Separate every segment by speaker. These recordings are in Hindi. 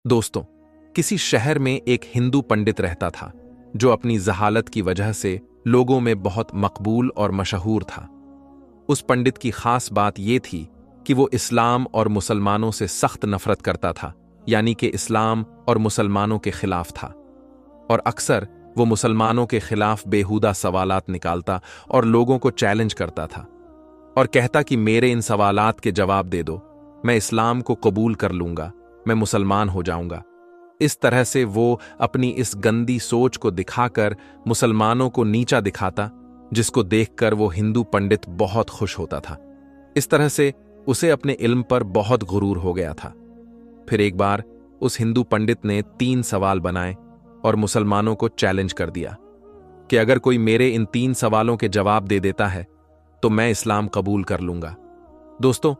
Speaker 1: दोस्तों, किसी शहर में एक हिंदू पंडित रहता था जो अपनी जहालत की वजह से लोगों में बहुत मकबूल और मशहूर था। उस पंडित की खास बात यह थी कि वो इस्लाम और मुसलमानों से सख्त नफरत करता था, यानी कि इस्लाम और मुसलमानों के खिलाफ था। और अक्सर वो मुसलमानों के खिलाफ बेहुदा सवालात निकालता और लोगों को चैलेंज करता था और कहता कि मेरे इन सवालात के जवाब दे दो, मैं इस्लाम को कबूल कर लूंगा, मैं मुसलमान हो जाऊंगा। इस तरह से वो अपनी इस गंदी सोच को दिखाकर मुसलमानों को नीचा दिखाता, जिसको देखकर वो हिंदू पंडित बहुत खुश होता था। इस तरह से उसे अपने इल्म पर बहुत गुरूर हो गया था। फिर एक बार उस हिंदू पंडित ने 3 सवाल बनाए और मुसलमानों को चैलेंज कर दिया कि अगर कोई मेरे इन 3 सवालों के जवाब दे देता है तो मैं इस्लाम कबूल कर लूंगा। दोस्तों,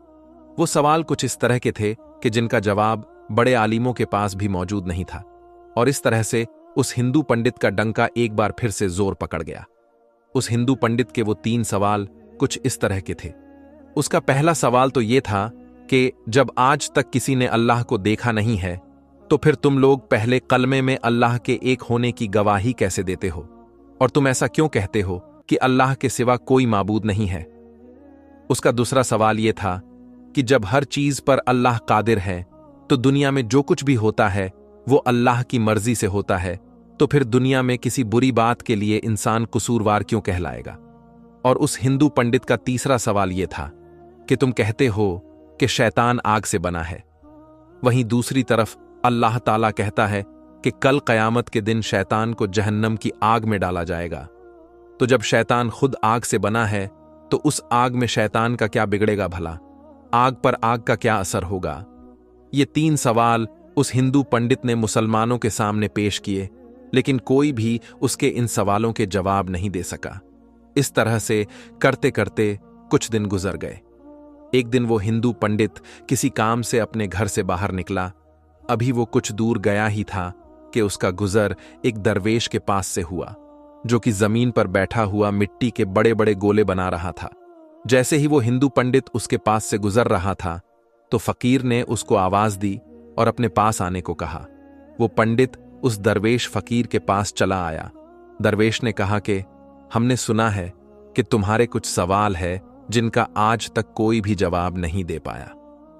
Speaker 1: वो सवाल कुछ इस तरह के थे कि जिनका जवाब बड़े आलिमों के पास भी मौजूद नहीं था। और इस तरह से उस हिंदू पंडित का डंका एक बार फिर से जोर पकड़ गया। उस हिंदू पंडित के वो 3 सवाल कुछ इस तरह के थे। उसका पहला सवाल तो ये था कि जब आज तक किसी ने अल्लाह को देखा नहीं है, तो फिर तुम लोग पहले कलमे में अल्लाह के एक होने की गवाही कैसे देते हो, और तुम ऐसा क्यों कहते हो कि अल्लाह के सिवा कोई माबूद नहीं है। उसका दूसरा सवाल यह था कि जब हर चीज पर अल्लाह कादिर है, तो दुनिया में जो कुछ भी होता है वो अल्लाह की मर्जी से होता है, तो फिर दुनिया में किसी बुरी बात के लिए इंसान कसूरवार क्यों कहलाएगा। और उस हिंदू पंडित का तीसरा सवाल यह था कि तुम कहते हो कि शैतान आग से बना है, वहीं दूसरी तरफ अल्लाह ताला कहता है कि कल कयामत के दिन शैतान को जहन्नम की आग में डाला जाएगा। तो जब शैतान खुद आग से बना है, तो उस आग में शैतान का क्या बिगड़ेगा भला, आग पर आग का क्या असर होगा। ये 3 सवाल उस हिंदू पंडित ने मुसलमानों के सामने पेश किए, लेकिन कोई भी उसके इन सवालों के जवाब नहीं दे सका। इस तरह से करते करते कुछ दिन गुजर गए। एक दिन वो हिंदू पंडित किसी काम से अपने घर से बाहर निकला। अभी वो कुछ दूर गया ही था कि उसका गुजर एक दरवेश के पास से हुआ, जो कि जमीन पर बैठा हुआ मिट्टी के बड़े बड़े गोले बना रहा था। जैसे ही वो हिंदू पंडित उसके पास से गुजर रहा था, तो फकीर ने उसको आवाज दी और अपने पास आने को कहा। वो पंडित उस दरवेश फकीर के पास चला आया। दरवेश ने कहा कि हमने सुना है कि तुम्हारे कुछ सवाल है जिनका आज तक कोई भी जवाब नहीं दे पाया।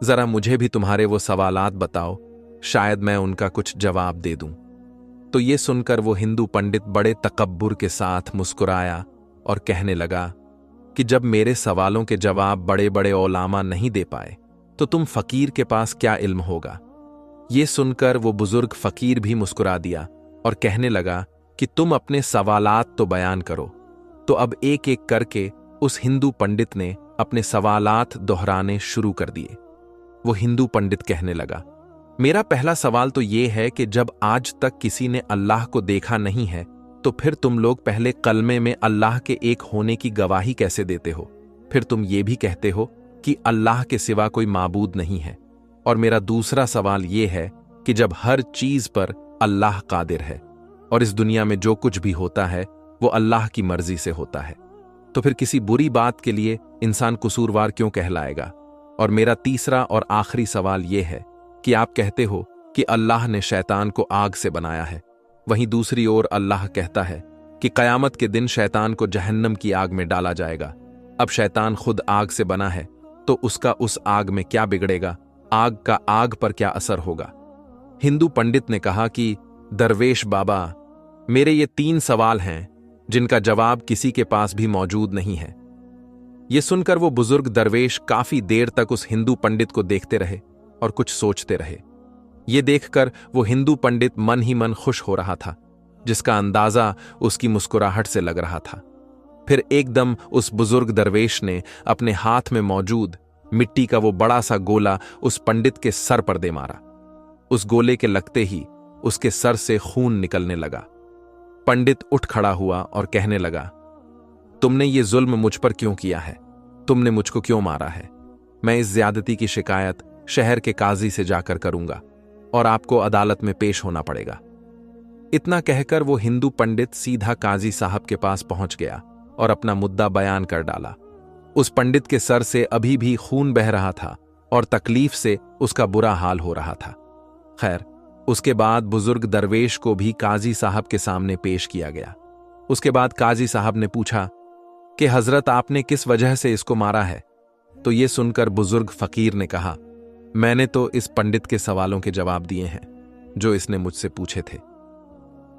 Speaker 1: जरा मुझे भी तुम्हारे वो सवालात बताओ, शायद मैं उनका कुछ जवाब दे दूं। तो ये सुनकर वो हिंदू पंडित बड़े तकब्बुर के साथ मुस्कुराया और कहने लगा कि जब मेरे सवालों के जवाब बड़े बड़े उलामा नहीं दे पाए, तो तुम फकीर के पास क्या इल्म होगा। ये सुनकर वो बुजुर्ग फकीर भी मुस्कुरा दिया और कहने लगा कि तुम अपने सवालात तो बयान करो। तो अब एक एक करके उस हिंदू पंडित ने अपने सवालात दोहराने शुरू कर दिए। वो हिंदू पंडित कहने लगा, मेरा पहला सवाल तो ये है कि जब आज तक किसी ने अल्लाह को देखा नहीं है, तो फिर तुम लोग पहले कलमे में अल्लाह के एक होने की गवाही कैसे देते हो। फिर तुम ये भी कहते हो कि अल्लाह के सिवा कोई माबूद नहीं है। और मेरा दूसरा सवाल यह है कि जब हर चीज पर अल्लाह कादिर है और इस दुनिया में जो कुछ भी होता है वो अल्लाह की मर्जी से होता है, तो फिर किसी बुरी बात के लिए इंसान कसूरवार क्यों कहलाएगा। और मेरा तीसरा और आखिरी सवाल यह है कि आप कहते हो कि अल्लाह ने शैतान को आग से बनाया है, वहीं दूसरी ओर अल्लाह कहता है कि कयामत के दिन शैतान को जहन्नम की आग में डाला जाएगा। अब शैतान खुद आग से बना है, तो उसका उस आग में क्या बिगड़ेगा, आग का आग पर क्या असर होगा। हिंदू पंडित ने कहा कि दरवेश बाबा, मेरे ये 3 सवाल हैं जिनका जवाब किसी के पास भी मौजूद नहीं है। ये सुनकर वो बुजुर्ग दरवेश काफी देर तक उस हिंदू पंडित को देखते रहे और कुछ सोचते रहे। ये देखकर वो हिंदू पंडित मन ही मन खुश हो रहा था, जिसका अंदाजा उसकी मुस्कुराहट से लग रहा था। फिर एकदम उस बुजुर्ग दरवेश ने अपने हाथ में मौजूद मिट्टी का वो बड़ा सा गोला उस पंडित के सर पर दे मारा। उस गोले के लगते ही उसके सर से खून निकलने लगा। पंडित उठ खड़ा हुआ और कहने लगा, तुमने ये जुल्म मुझ पर क्यों किया है, तुमने मुझको क्यों मारा है। मैं इस ज्यादती की शिकायत शहर के काजी से जाकर करूंगा और आपको अदालत में पेश होना पड़ेगा। इतना कहकर वो हिंदू पंडित सीधा काजी साहब के पास पहुंच गया और अपना मुद्दा बयान कर डाला। उस पंडित के सर से अभी भी खून बह रहा था और तकलीफ से उसका बुरा हाल हो रहा था। खैर, उसके बाद बुजुर्ग दरवेश को भी काजी साहब के सामने पेश किया गया। उसके बाद काजी साहब ने पूछा कि हजरत, आपने किस वजह से इसको मारा है? तो ये सुनकर बुजुर्ग फकीर ने कहा, मैंने तो इस पंडित के सवालों के जवाब दिए हैं जो इसने मुझसे पूछे थे।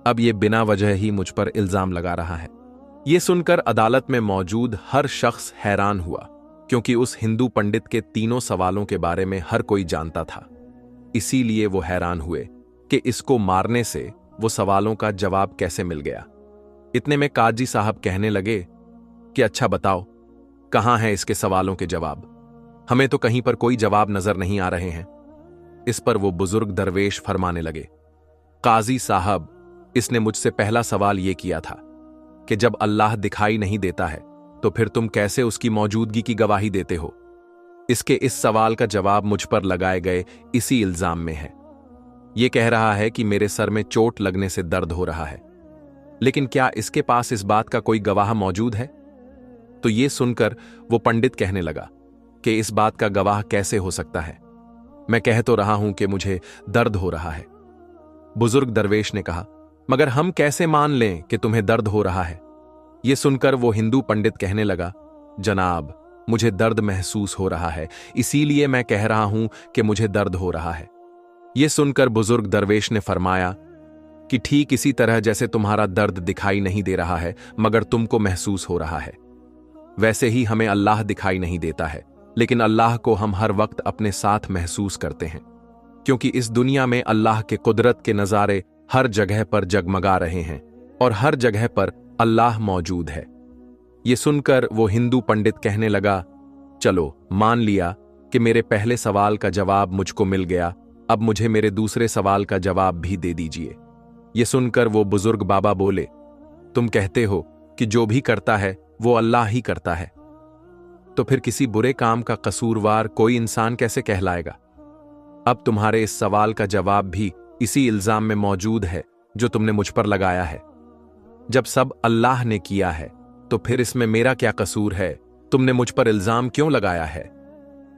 Speaker 1: अब ये बिना वजह ही मुझ पर इल्जाम लगा रहा है। ये सुनकर अदालत में मौजूद हर शख्स हैरान हुआ, क्योंकि उस हिंदू पंडित के तीनों सवालों के बारे में हर कोई जानता था। इसीलिए वो हैरान हुए कि इसको मारने से वो सवालों का जवाब कैसे मिल गया। इतने में काजी साहब कहने लगे कि अच्छा बताओ, कहां हैं इसके सवालों के जवाब? हमें तो कहीं पर कोई जवाब नजर नहीं आ रहे हैं। इस पर वो बुजुर्ग दरवेश फरमाने लगे, काजी साहब, इसने मुझसे पहला सवाल यह किया था कि जब अल्लाह दिखाई नहीं देता है तो फिर तुम कैसे उसकी मौजूदगी की गवाही देते हो? इसके इस सवाल का जवाब मुझ पर लगाए गए इसी इल्जाम में है। यह कह रहा है कि मेरे सर में चोट लगने से दर्द हो रहा है, लेकिन क्या इसके पास इस बात का कोई गवाह मौजूद है? तो यह सुनकर वो पंडित कहने लगा कि इस बात का गवाह कैसे हो सकता है? मैं कह तो रहा हूं कि मुझे दर्द हो रहा है। बुजुर्ग दरवेश ने कहा, मगर हम कैसे मान लें कि तुम्हें दर्द हो रहा है? यह सुनकर वो हिंदू पंडित कहने लगा, जनाब, मुझे दर्द महसूस हो रहा है, इसीलिए मैं कह रहा हूं कि मुझे दर्द हो रहा है। यह सुनकर बुजुर्ग दरवेश ने फरमाया कि ठीक इसी तरह जैसे तुम्हारा दर्द दिखाई नहीं दे रहा है मगर तुमको महसूस हो रहा है, वैसे ही हमें अल्लाह दिखाई नहीं देता है, लेकिन अल्लाह को हम हर वक्त अपने साथ महसूस करते हैं, क्योंकि इस दुनिया में अल्लाह के कुदरत के नज़ारे हर जगह पर जगमगा रहे हैं और हर जगह पर अल्लाह मौजूद है। ये सुनकर वो हिंदू पंडित कहने लगा, चलो मान लिया कि मेरे पहले सवाल का जवाब मुझको मिल गया, अब मुझे मेरे दूसरे सवाल का जवाब भी दे दीजिए। ये सुनकर वो बुजुर्ग बाबा बोले, तुम कहते हो कि जो भी करता है वो अल्लाह ही करता है, तो फिर किसी बुरे काम का कसूरवार कोई इंसान कैसे कहलाएगा? अब तुम्हारे इस सवाल का जवाब भी इसी इल्जाम में मौजूद है जो तुमने मुझ पर लगाया है। जब सब अल्लाह ने किया है तो फिर इसमें मेरा क्या कसूर है? तुमने मुझ पर इल्जाम क्यों लगाया है?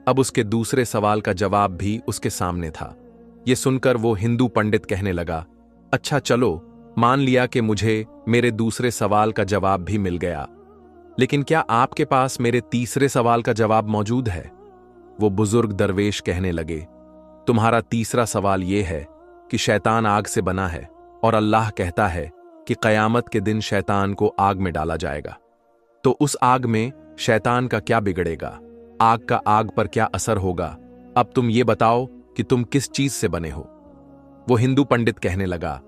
Speaker 1: अब उसके दूसरे सवाल का जवाब भी उसके सामने था। यह सुनकर वो हिंदू पंडित कहने लगा, अच्छा चलो मान लिया कि मुझे मेरे दूसरे सवाल का जवाब भी मिल गया, लेकिन क्या आपके पास मेरे तीसरे सवाल का जवाब मौजूद है? वो बुजुर्ग दरवेश कहने लगे, तुम्हारा तीसरा सवाल यह है कि शैतान आग से बना है और अल्लाह कहता है कि कयामत के दिन शैतान को आग में डाला जाएगा, तो उस आग में शैतान का क्या बिगड़ेगा? आग का आग पर क्या असर होगा? अब तुम ये बताओ कि तुम किस चीज से बने हो? वो हिंदू पंडित कहने लगा,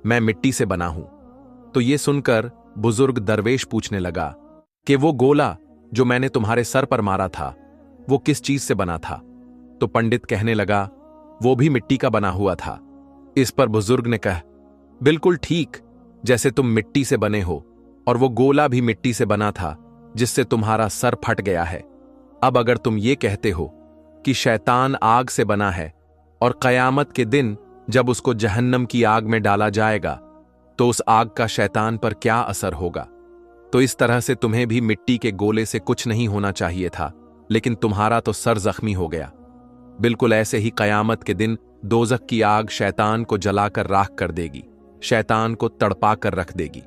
Speaker 1: मैं मिट्टी से बना हूं। तो ये सुनकर बुजुर्ग दरवेश पूछने लगा कि वो गोला जो मैंने तुम्हारे सर पर मारा था वो किस चीज से बना था? तो पंडित कहने लगा, वो भी मिट्टी का बना हुआ था। इस पर बुजुर्ग ने कहा, बिल्कुल ठीक, जैसे तुम मिट्टी से बने हो और वो गोला भी मिट्टी से बना था जिससे तुम्हारा सर फट गया है। अब अगर तुम ये कहते हो कि शैतान आग से बना है और कयामत के दिन जब उसको जहन्नम की आग में डाला जाएगा तो उस आग का शैतान पर क्या असर होगा? तो इस तरह से तुम्हें भी मिट्टी के गोले से कुछ नहीं होना चाहिए था, लेकिन तुम्हारा तो सर जख्मी हो गया। बिल्कुल ऐसे ही कयामत के दिन दोजख की आग शैतान को जलाकर राख कर देगी, शैतान को तड़पा कर रख देगी।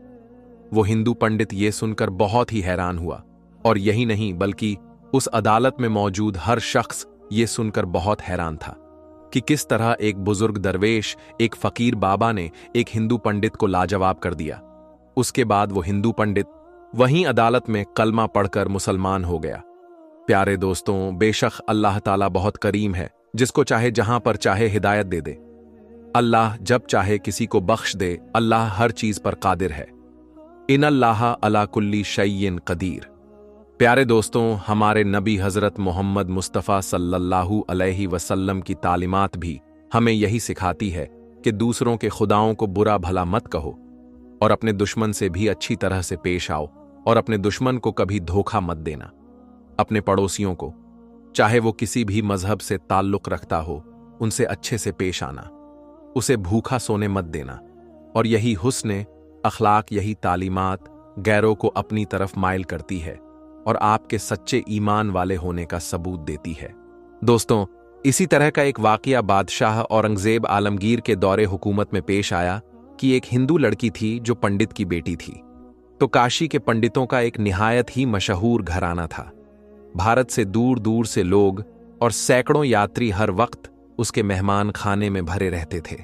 Speaker 1: वो हिंदू पंडित ये सुनकर बहुत ही हैरान हुआ, और यही नहीं बल्कि उस अदालत में मौजूद हर शख्स ये सुनकर बहुत हैरान था कि किस तरह एक बुजुर्ग दरवेश, एक फकीर बाबा ने एक हिंदू पंडित को लाजवाब कर दिया। उसके बाद वो हिंदू पंडित वहीं अदालत में कलमा पढ़कर मुसलमान हो गया। प्यारे दोस्तों, बेशक अल्लाह ताला बहुत करीम है, जिसको चाहे जहां पर चाहे हिदायत दे दे। अल्लाह जब चाहे किसी को बख्श दे। अल्लाह हर चीज पर कादिर है। इन अल्लाह अला कुल्ली शैइन कदीर। प्यारे दोस्तों, हमारे नबी हजरत मोहम्मद मुस्तफ़ा सल्लल्लाहु अलैहि वसल्लम की तालीमात भी हमें यही सिखाती है कि दूसरों के खुदाओं को बुरा भला मत कहो और अपने दुश्मन से भी अच्छी तरह से पेश आओ, और अपने दुश्मन को कभी धोखा मत देना। अपने पड़ोसियों को, चाहे वो किसी भी मजहब से ताल्लुक रखता हो, उनसे अच्छे से पेश आना, उसे भूखा सोने मत देना। और यही हुस्न अखलाक, यही तालीमात गैरों को अपनी तरफ माइल करती है और आपके सच्चे ईमान वाले होने का सबूत देती है। दोस्तों, इसी तरह का एक वाकया बादशाह औरंगजेब आलमगीर के दौरे हुकूमत में पेश आया कि एक हिंदू लड़की थी जो पंडित की बेटी थी। तो काशी के पंडितों का एक निहायत ही मशहूर घराना था। भारत से दूर दूर से लोग और सैकड़ों यात्री हर वक्त उसके मेहमान खाने में भरे रहते थे।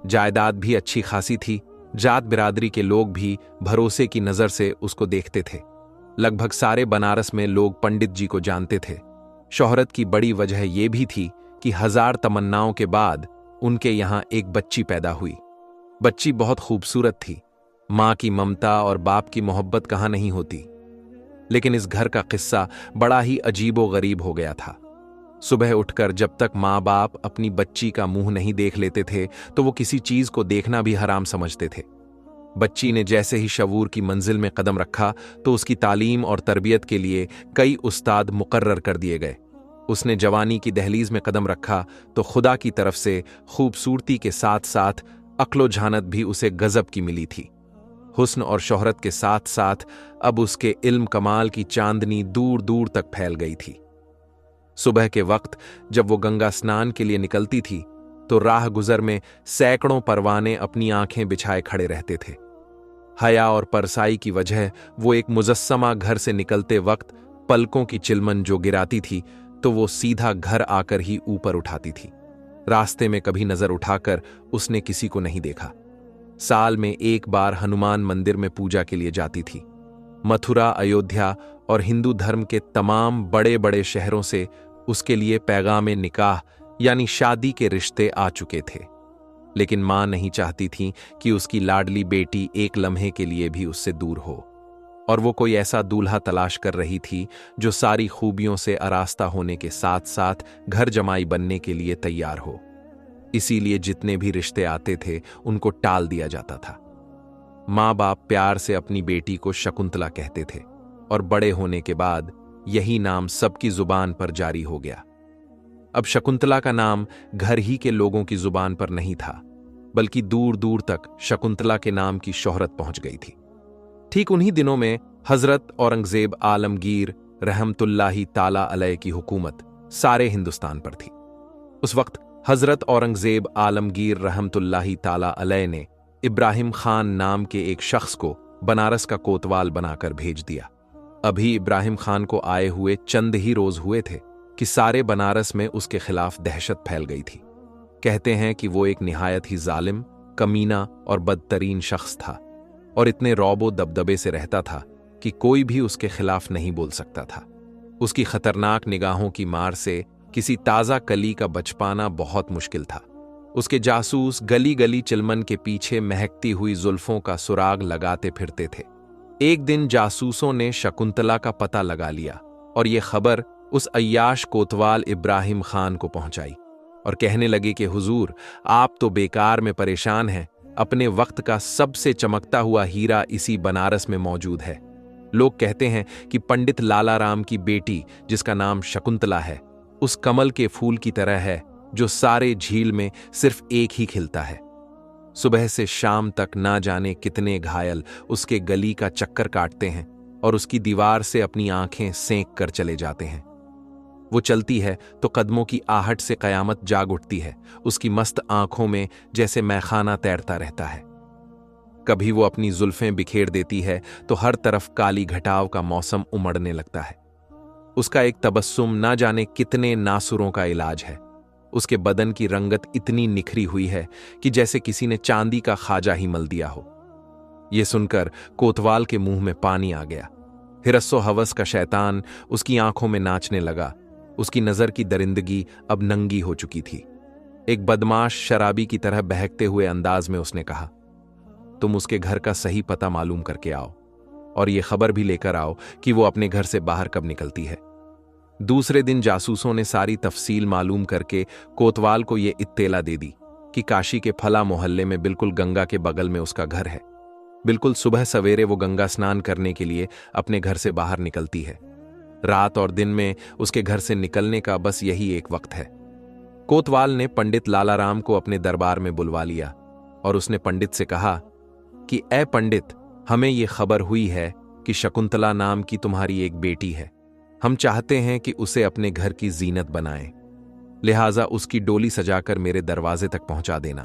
Speaker 1: जायदाद भी अच्छी खासी थी। जात बिरादरी के लोग भी भरोसे की नजर से उसको देखते थे। लगभग सारे बनारस में लोग पंडित जी को जानते थे। शोहरत की बड़ी वजह यह भी थी कि 1000 तमन्नाओं के बाद उनके यहां एक बच्ची पैदा हुई। बच्ची बहुत खूबसूरत थी। मां की ममता और बाप की मोहब्बत कहां नहीं होती। लेकिन इस घर का किस्सा बड़ा ही अजीबो गरीब हो गया था। सुबह उठकर जब तक मां बाप अपनी बच्ची का मुंह नहीं देख लेते थे तो वो किसी चीज को देखना भी हराम समझते थे। बच्ची ने जैसे ही शऊर की मंजिल में कदम रखा तो उसकी तालीम और तरबियत के लिए कई उस्ताद मुकर्रर कर दिए गए। उसने जवानी की दहलीज में कदम रखा तो खुदा की तरफ से खूबसूरती के साथ साथ अक्लो झानत भी उसे गजब की मिली थी। हुस्न और शोहरत के साथ साथ अब उसके इल्म कमाल की चांदनी दूर दूर तक फैल गई थी। सुबह के वक्त जब वो गंगा स्नान के लिए निकलती थी तो राह गुजर में सैकड़ों परवाने अपनी आंखें बिछाए खड़े रहते थे। हया और परसाई की वजह वो एक मुजस्समा घर से निकलते वक्त पलकों की चिलमन जो गिराती थी तो वो सीधा घर आकर ही ऊपर उठाती थी। रास्ते में कभी नजर उठाकर उसने किसी को नहीं देखा। साल में एक बार हनुमान मंदिर में पूजा के लिए जाती थी। मथुरा, अयोध्या और हिंदू धर्म के तमाम बड़े बड़े शहरों से उसके लिए पैगामे निकाह यानी शादी के रिश्ते आ चुके थे। लेकिन मां नहीं चाहती थी कि उसकी लाडली बेटी एक लम्हे के लिए भी उससे दूर हो, और वो कोई ऐसा दूल्हा तलाश कर रही थी जो सारी खूबियों से आरास्ता होने के साथ साथ घर जमाई बनने के लिए तैयार हो। इसीलिए जितने भी रिश्ते आते थे उनको टाल दिया जाता था। मां बाप प्यार से अपनी बेटी को शकुंतला कहते थे और बड़े होने के बाद यही नाम सबकी जुबान पर जारी हो गया। अब शकुंतला का नाम घर ही के लोगों की जुबान पर नहीं था, बल्कि दूर दूर तक शकुंतला के नाम की शोहरत पहुंच गई थी। ठीक उन्हीं दिनों में हजरत औरंगजेब आलमगीर रहमतुल्लाही ताला अलैह की हुकूमत सारे हिंदुस्तान पर थी। उस वक्त हजरत औरंगजेब आलमगीर रहमतुल्लाही ताला अलैह ने इब्राहिम खान नाम के एक शख्स को बनारस का कोतवाल बनाकर भेज दिया। अभी इब्राहिम खान को आए हुए चंद ही रोज हुए थे कि सारे बनारस में उसके खिलाफ दहशत फैल गई थी। कहते हैं कि वो एक निहायत ही जालिम, कमीना और बदतरीन शख्स था और इतने रौबो दबदबे से रहता था कि कोई भी उसके खिलाफ नहीं बोल सकता था। उसकी खतरनाक निगाहों की मार से किसी ताजा कली का बच पाना बहुत मुश्किल था। उसके जासूस गली गली चिलमन के पीछे महकती हुई जुल्फों का सुराग लगाते फिरते थे। एक दिन जासूसों ने शकुंतला का पता लगा लिया और ये खबर उस अय्याश कोतवाल इब्राहिम खान को पहुंचाई और कहने लगे कि हुजूर, आप तो बेकार में परेशान हैं। अपने वक्त का सबसे चमकता हुआ हीरा इसी बनारस में मौजूद है। लोग कहते हैं कि पंडित लाला राम की बेटी, जिसका नाम शकुंतला है, उस कमल के फूल की तरह है जो सारे झील में सिर्फ एक ही खिलता है। सुबह से शाम तक ना जाने कितने घायल उसके गली का चक्कर काटते हैं और उसकी दीवार से अपनी आंखें सेंक कर चले जाते हैं। वो चलती है तो कदमों की आहट से कयामत जाग उठती है। उसकी मस्त आंखों में जैसे मैखाना तैरता रहता है। कभी वो अपनी जुल्फें बिखेर देती है तो हर तरफ काली घटाव का मौसम उमड़ने लगता है। उसका एक तबस्सुम ना जाने कितने नासुरों का इलाज है। उसके बदन की रंगत इतनी निखरी हुई है कि जैसे किसी ने चांदी का खाजा ही मल दिया हो। यह सुनकर कोतवाल के मुंह में पानी आ गया। हिरस्सो हवस का शैतान उसकी आंखों में नाचने लगा। उसकी नजर की दरिंदगी अब नंगी हो चुकी थी। एक बदमाश शराबी की तरह बहकते हुए अंदाज में उसने कहा, तुम उसके घर का सही पता मालूम करके आओ और ये खबर भी लेकर आओ कि वो अपने घर से बाहर कब निकलती है। दूसरे दिन जासूसों ने सारी तफसील मालूम करके कोतवाल को ये इत्तेला दे दी कि काशी के फला मोहल्ले में बिल्कुल गंगा के बगल में उसका घर है। बिल्कुल सुबह सवेरे वो गंगा स्नान करने के लिए अपने घर से बाहर निकलती है। रात और दिन में उसके घर से निकलने का बस यही एक वक्त है। कोतवाल ने पंडित लाला राम को अपने दरबार में बुलवा लिया और उसने पंडित से कहा कि ए पंडित, हमें यह खबर हुई है कि शकुंतला नाम की तुम्हारी एक बेटी है। हम चाहते हैं कि उसे अपने घर की जीनत बनाएं। लिहाजा उसकी डोली सजाकर मेरे दरवाजे तक पहुंचा देना।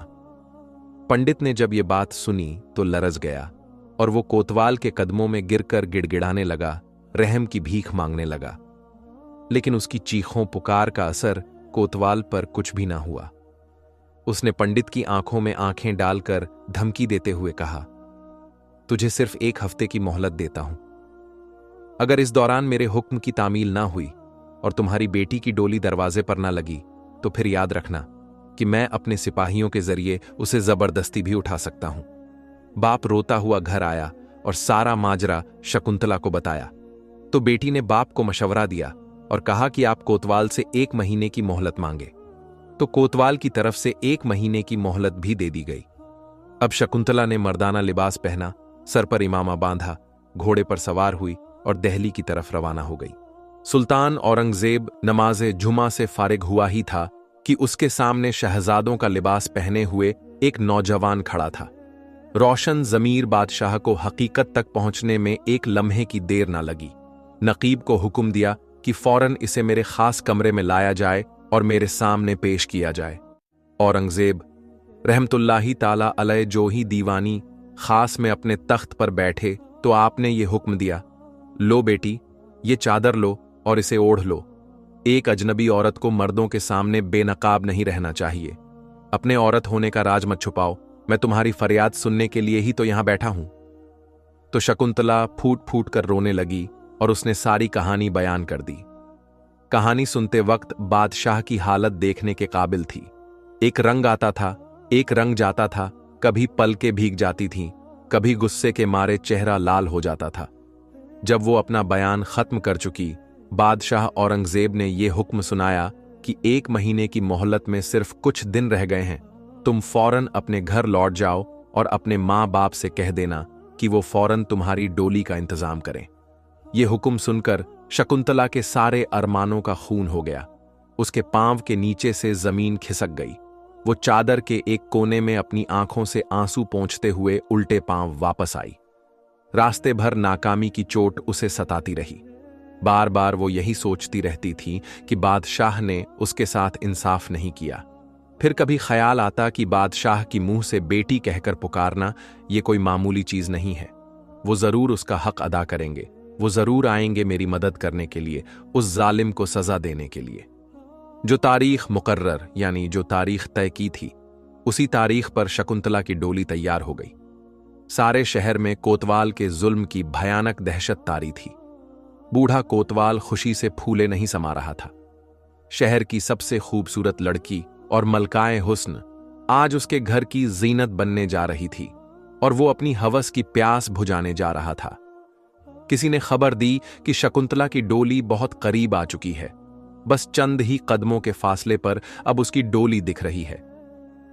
Speaker 1: पंडित ने जब ये बात सुनी तो लरज गया और वो कोतवाल के कदमों में गिरकर गिड़गिड़ाने लगा, रहम की भीख मांगने लगा। लेकिन उसकी चीखों पुकार का असर कोतवाल पर कुछ भी ना हुआ। उसने पंडित की आंखों में आंखें डालकर धमकी देते हुए कहा, तुझे सिर्फ 1 हफ्ते की मोहलत देता हूं। अगर इस दौरान मेरे हुक्म की तामील ना हुई और तुम्हारी बेटी की डोली दरवाजे पर ना लगी तो फिर याद रखना कि मैं अपने सिपाहियों के जरिए उसे जबरदस्ती भी उठा सकता हूं। बाप रोता हुआ घर आया और सारा माजरा शकुंतला को बताया। तो बेटी ने बाप को मशवरा दिया और कहा कि आप कोतवाल से 1 महीने की मोहलत मांगे। तो कोतवाल की तरफ से 1 महीने की मोहलत भी दे दी गई। अब शकुंतला ने मर्दाना लिबास पहना, सर पर इमामा बांधा, घोड़े पर सवार हुई और दिल्ली की तरफ रवाना हो गई। सुल्तान औरंगजेब नमाज़े जुमा से फारिग हुआ ही था कि उसके सामने शहजादों का लिबास पहने हुए एक नौजवान खड़ा था। रोशन ज़मीर बादशाह को हकीकत तक पहुंचने में 1 लम्हे की देर ना लगी। नकीब को हुक्म दिया कि फौरन इसे मेरे खास कमरे में लाया जाए और मेरे सामने पेश किया जाए। औरंगजेब रहमतुल्लाही ताला अलैह जो ही दीवानी खास में अपने तख्त पर बैठे तो आपने ये हुक्म दिया, लो बेटी, ये चादर लो और इसे ओढ़ लो। एक अजनबी औरत को मर्दों के सामने बेनकाब नहीं रहना चाहिए। अपने औरत होने का राज मत छुपाओ, मैं तुम्हारी फरियाद सुनने के लिए ही तो यहां बैठा हूं। तो शकुंतला फूट फूट कर रोने लगी और उसने सारी कहानी बयान कर दी। कहानी सुनते वक्त बादशाह की हालत देखने के काबिल थी। एक रंग आता था, एक रंग जाता था, कभी पलकें भीग जाती थीं, कभी गुस्से के मारे चेहरा लाल हो जाता था। जब वो अपना बयान खत्म कर चुकी, बादशाह औरंगजेब ने ये हुक्म सुनाया कि 1 महीने की मोहलत में सिर्फ कुछ दिन रह गए हैं। तुम फौरन अपने घर लौट जाओ और अपने माँ बाप से कह देना कि वो फौरन तुम्हारी डोली का इंतजाम करें। ये हुक्म सुनकर शकुंतला के सारे अरमानों का खून हो गया। उसके पांव के नीचे से जमीन खिसक गई। वो चादर के एक कोने में अपनी आंखों से आंसू पोंछते हुए उल्टे पांव वापस आई। रास्ते भर नाकामी की चोट उसे सताती रही। बार बार वो यही सोचती रहती थी कि बादशाह ने उसके साथ इंसाफ नहीं किया। फिर कभी ख्याल आता कि बादशाह की मुंह से बेटी कहकर पुकारना ये कोई मामूली चीज नहीं है। वो जरूर उसका हक अदा करेंगे, वो जरूर आएंगे मेरी मदद करने के लिए, उस जालिम को सजा देने के लिए। जो तारीख मुकर्रर यानी जो तारीख तय की थी, उसी तारीख पर शकुंतला की डोली तैयार हो गई। सारे शहर में कोतवाल के जुल्म की भयानक दहशत तारी थी। बूढ़ा कोतवाल खुशी से फूले नहीं समा रहा था। शहर की सबसे खूबसूरत लड़की और मलकाए हुस्न आज उसके घर की जीनत बनने जा रही थी और वो अपनी हवस की प्यास बुझाने जा रहा था। किसी ने खबर दी कि शकुंतला की डोली बहुत करीब आ चुकी है। बस चंद ही कदमों के फासले पर अब उसकी डोली दिख रही है।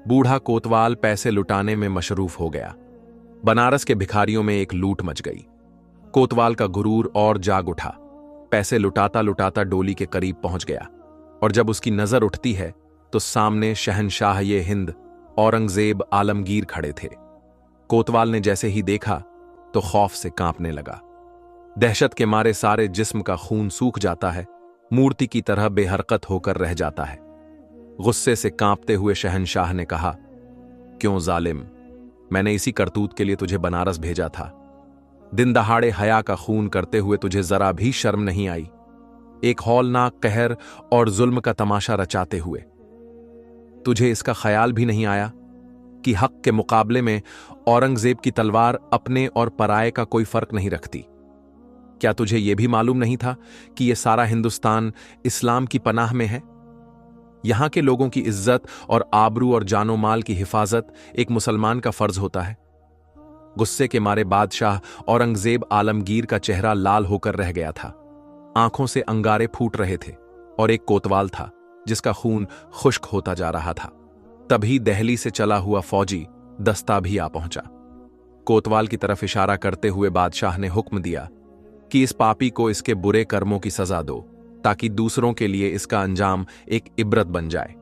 Speaker 1: बूढ़ा कोतवाल पैसे लुटाने में मशरूफ हो गया। बनारस के भिखारियों में एक लूट मच गई। कोतवाल का गुरूर और जाग उठा। पैसे लुटाता लुटाता डोली के करीब पहुंच गया और जब उसकी नजर उठती है तो सामने शहनशाह ये हिंद औरंगजेब आलमगीर खड़े थे। कोतवाल ने जैसे ही देखा तो खौफ से कांपने लगा। दहशत के मारे सारे जिस्म का खून सूख जाता है, मूर्ति की तरह बेहरकत होकर रह जाता है। गुस्से से कांपते हुए शहनशाह ने कहा, क्यों जालिम, मैंने इसी करतूत के लिए तुझे बनारस भेजा था। दिन दहाड़े हया का खून करते हुए तुझे जरा भी शर्म नहीं आई। एक हौलनाक कहर और जुल्म का तमाशा रचाते हुए तुझे इसका ख्याल भी नहीं आया कि हक के मुकाबले में औरंगजेब की तलवार अपने और पराये का कोई फर्क नहीं रखती। क्या तुझे यह भी मालूम नहीं था कि यह सारा हिंदुस्तान इस्लाम की पनाह में है? यहां के लोगों की इज्जत और आबरू और जानो माल की हिफाजत एक मुसलमान का फर्ज होता है। गुस्से के मारे बादशाह औरंगजेब आलमगीर का चेहरा लाल होकर रह गया था। आंखों से अंगारे फूट रहे थे और एक कोतवाल था जिसका खून खुश्क होता जा रहा था। तभी दिल्ली से चला हुआ फौजी दस्ता भी आ पहुंचा। कोतवाल की तरफ इशारा करते हुए बादशाह ने हुक्म दिया कि इस पापी को इसके बुरे कर्मों की सजा दो ताकि दूसरों के लिए इसका अंजाम एक इबरत बन जाए।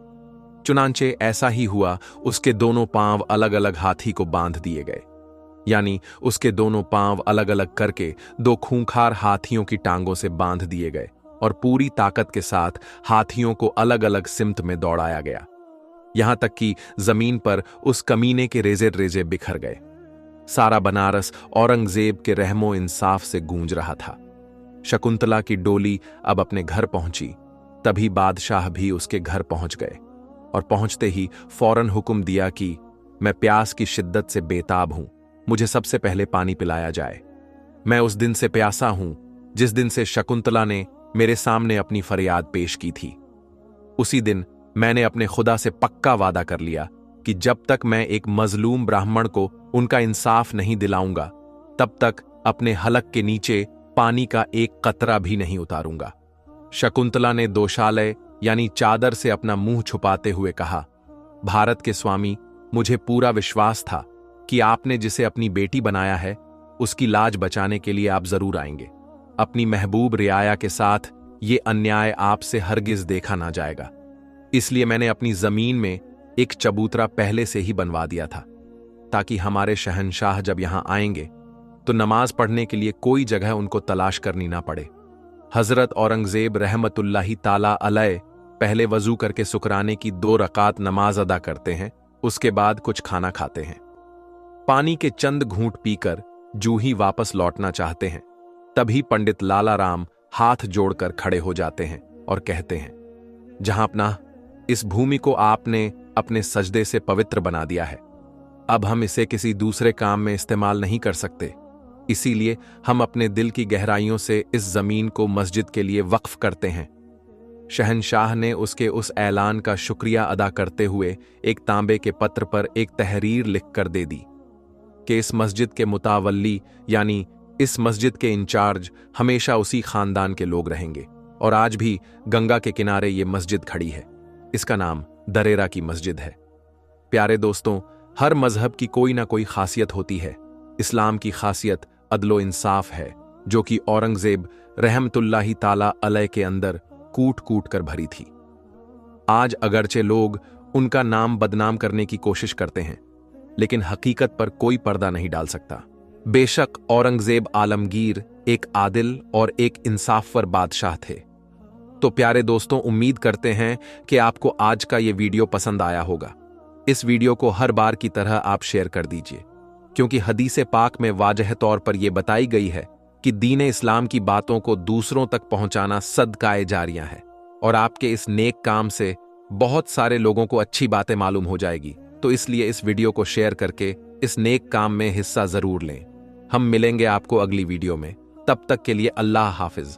Speaker 1: चुनांचे ऐसा ही हुआ। उसके दोनों पांव अलग अलग हाथी को बांध दिए गए, यानी उसके दोनों पांव अलग अलग करके 2 खूंखार हाथियों की टांगों से बांध दिए गए और पूरी ताकत के साथ हाथियों को अलग अलग सिमत में दौड़ाया गया, यहां तक कि जमीन पर उस कमीने के रेजे रेजे बिखर गए। सारा बनारस औरंगजेब के रहमो इंसाफ से गूंज रहा था। शकुंतला की डोली अब अपने घर पहुंची, तभी बादशाह भी उसके घर पहुंच गए और पहुंचते ही फौरन हुक्म दिया कि मैं प्यास की शिद्दत से बेताब हूं, मुझे सबसे पहले पानी पिलाया जाए। मैं उस दिन से प्यासा हूं जिस दिन से शकुंतला ने मेरे सामने अपनी फरियाद पेश की थी। उसी दिन मैंने अपने खुदा से पक्का वादा कर लिया कि जब तक मैं एक मजलूम ब्राह्मण को उनका इंसाफ नहीं दिलाऊंगा, तब तक अपने हलक के नीचे पानी का एक कतरा भी नहीं उतारूंगा। शकुंतला ने दोशालय यानी चादर से अपना मुंह छुपाते हुए कहा, भारत के स्वामी, मुझे पूरा विश्वास था कि आपने जिसे अपनी बेटी बनाया है उसकी लाज बचाने के लिए आप जरूर आएंगे। अपनी महबूब रियाया के साथ ये अन्याय आपसे हरगिज देखा ना जाएगा, इसलिए मैंने अपनी जमीन में एक चबूतरा पहले से ही बनवा दिया था, ताकि हमारे शहंशाह जब यहां आएंगे तो नमाज पढ़ने के लिए कोई जगह उनको तलाश करनी ना पड़े। हजरत औरंगजेब रहमतुल्लाही ताला अलैह पहले वजू करके शुक्राने की 2 रकात नमाज अदा करते हैं, उसके बाद कुछ खाना खाते हैं। पानी के चंद घूंट पीकर जूं ही वापस लौटना चाहते हैं, तभी पंडित लाला राम हाथ जोड़कर खड़े हो जाते हैं और कहते हैं, जहां अपना इस भूमि को आपने अपने सजदे से पवित्र बना दिया है, अब हम इसे किसी दूसरे काम में इस्तेमाल नहीं कर सकते, इसीलिए हम अपने दिल की गहराइयों से इस जमीन को मस्जिद के लिए वक्फ करते हैं। शहंशाह ने उसके उस ऐलान का शुक्रिया अदा करते हुए एक तांबे के पत्र पर एक तहरीर लिखकर दे दी कि इस मस्जिद के मुतावल्ली यानी इस मस्जिद के इंचार्ज हमेशा उसी खानदान के लोग रहेंगे, और आज भी गंगा के किनारे ये मस्जिद खड़ी है। इसका नाम दरेरा की मस्जिद है। प्यारे दोस्तों, हर मजहब की कोई ना कोई खासियत होती है। इस्लाम की खासियत अदलो इंसाफ है, जो कि औरंगजेब रहमतुल्लाही ताला अलैह के अंदर कूट कूट कर भरी थी। आज अगरचे लोग उनका नाम बदनाम करने की कोशिश करते हैं, लेकिन हकीकत पर कोई पर्दा नहीं डाल सकता। बेशक औरंगजेब आलमगीर एक आदिल और एक इंसाफवर बादशाह थे। तो प्यारे दोस्तों, उम्मीद करते हैं कि आपको आज का ये वीडियो पसंद आया होगा। इस वीडियो को हर बार की तरह आप शेयर कर दीजिए, क्योंकि हदीसे पाक में वाजह तौर पर यह बताई गई है कि दीन इस्लाम की बातों को दूसरों तक पहुंचाना सदकाए जारियां है, और आपके इस नेक काम से बहुत सारे लोगों को अच्छी बातें मालूम हो जाएगी। तो इसलिए इस वीडियो को शेयर करके इस नेक काम में हिस्सा जरूर लें। हम मिलेंगे आपको अगली वीडियो में, तब तक के लिए अल्लाह हाफिज।